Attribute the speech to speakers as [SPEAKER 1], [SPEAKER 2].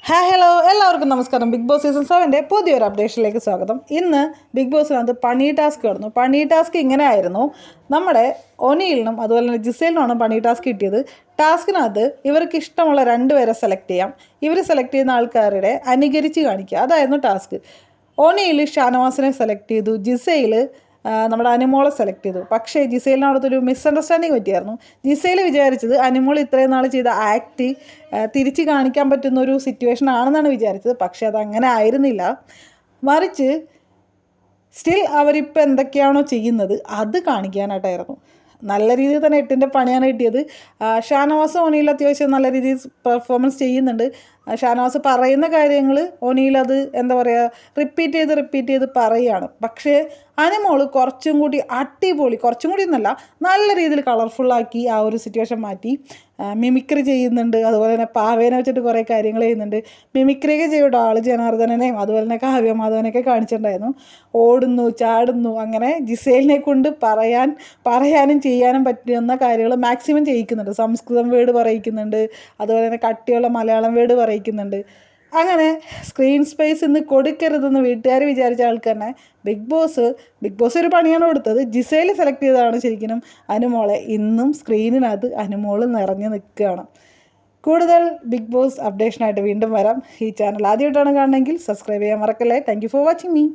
[SPEAKER 1] Hello എല്ലാവർക്കും നമസ്കാരം. Big boss season 7 പുതിയൊരു അപ്ഡേഷനിലേക്ക് സ്വാഗതം. ഇന്ന് ബിഗ് ബോസിനകത്ത് പണി ടാസ്ക് കിടന്നു. പണി ടാസ്ക് ഇങ്ങനെ ആയിരുന്നു. നമ്മുടെ ഒനിയിലിനും അതുപോലെ തന്നെ ജിസേലിനുമാണ് പണി ടാസ്ക് കിട്ടിയത്. ടാസ്കിനകത്ത് ഇവർക്ക് ഇഷ്ടമുള്ള 2 പേരെ സെലക്ട് ചെയ്യാം. ഇവർ സെലക്ട് ചെയ്യുന്ന ആൾക്കാരുടെ അനുകരിച്ച് കാണിക്കുക, അതായിരുന്നു ടാസ്ക്. ഒനിയിൽ ഷാനവാസിനെ സെലക്ട് ചെയ്തു, ജിസയിൽ നമ്മുടെ അനുമോളെ സെലക്ട് ചെയ്തു. പക്ഷേ ജിസേലിനടുത്തൊരു മിസ്അണ്ടർസ്റ്റാൻഡിങ് പറ്റിയായിരുന്നു. ജിസേൽ വിചാരിച്ചത് അനുമോൾ ഇത്രയും നാൾ ചെയ്ത ആക്ട് തിരിച്ച് കാണിക്കാൻ പറ്റുന്ന ഒരു സിറ്റുവേഷൻ ആണെന്നാണ് വിചാരിച്ചത്. പക്ഷേ അതങ്ങനെ ആയിരുന്നില്ല. മറിച്ച് സ്റ്റിൽ അവരിപ്പോൾ എന്തൊക്കെയാണോ ചെയ്യുന്നത് അത് കാണിക്കാനായിട്ടായിരുന്നു. നല്ല രീതിയിൽ തന്നെ 8ൻ്റെ പണിയാണ് കിട്ടിയത്. ഷാനവാസ് ഒനിയിൽ അത്യാവശ്യം നല്ല രീതിയിൽ പെർഫോമൻസ് ചെയ്യുന്നുണ്ട്. ഷാനവാസ് പറയുന്ന കാര്യങ്ങൾ ഒനിയിൽ അത് എന്താ പറയുക റിപ്പീറ്റ് ചെയ്ത് പറയുകയാണ്. പക്ഷേ അനുമോൾ കുറച്ചും കൂടി അടിപൊളി, കുറച്ചും കൂടി എന്നല്ല, നല്ല രീതിയിൽ കളർഫുള്ളാക്കി ആ ഒരു സിറ്റുവേഷൻ മാറ്റി. മിമിക്രി ചെയ്യുന്നുണ്ട്, അതുപോലെ തന്നെ പാവേനെ വെച്ചിട്ട് കുറേ കാര്യങ്ങൾ ചെയ്യുന്നുണ്ട്. മിമിക്രിയൊക്കെ ചെയ്യൂട്ടോ ആൾ. ജനാർദ്ദനെയും അതുപോലെ തന്നെ കാവ്യമാധവനെയൊക്കെ കാണിച്ചിട്ടുണ്ടായിരുന്നു. ഓടുന്നു, ചാടുന്നു, അങ്ങനെ ജിസേലിനെ കൊണ്ട് പറയാനും ചെയ്യാനും പറ്റുന്ന കാര്യങ്ങൾ മാക്സിമം ചെയ്യിക്കുന്നുണ്ട്. സംസ്കൃതം വേർഡ് പറയിക്കുന്നുണ്ട്, അതുപോലെ തന്നെ കട്ടിയുള്ള മലയാളം വേർഡ് പറയിക്കുന്നുണ്ട്. അങ്ങനെ സ്ക്രീൻ സ്പേസ് ഇന്ന് കൊടുക്കരുതെന്ന് വീട്ടുകാർ വിചാരിച്ച ആൾക്ക് തന്നെ ബിഗ് ബോസ് ഒരു പണിയാണ് കൊടുത്തത്. ജിസേൽ സെലക്ട് ചെയ്തതാണ് ശരിക്കും അനുമോളെ. ഇന്നും സ്ക്രീനിനകത്ത് അനുമോൾ നിറഞ്ഞു നിൽക്കുകയാണ്. കൂടുതൽ ബിഗ് ബോസ് അപ്ഡേഷനായിട്ട് വീണ്ടും വരാം. ഈ ചാനൽ ആദ്യമായിട്ടാണ് കാണണമെങ്കിൽ സബ്സ്ക്രൈബ് ചെയ്യാൻ മറക്കല്ലേ. Thank you for watching me.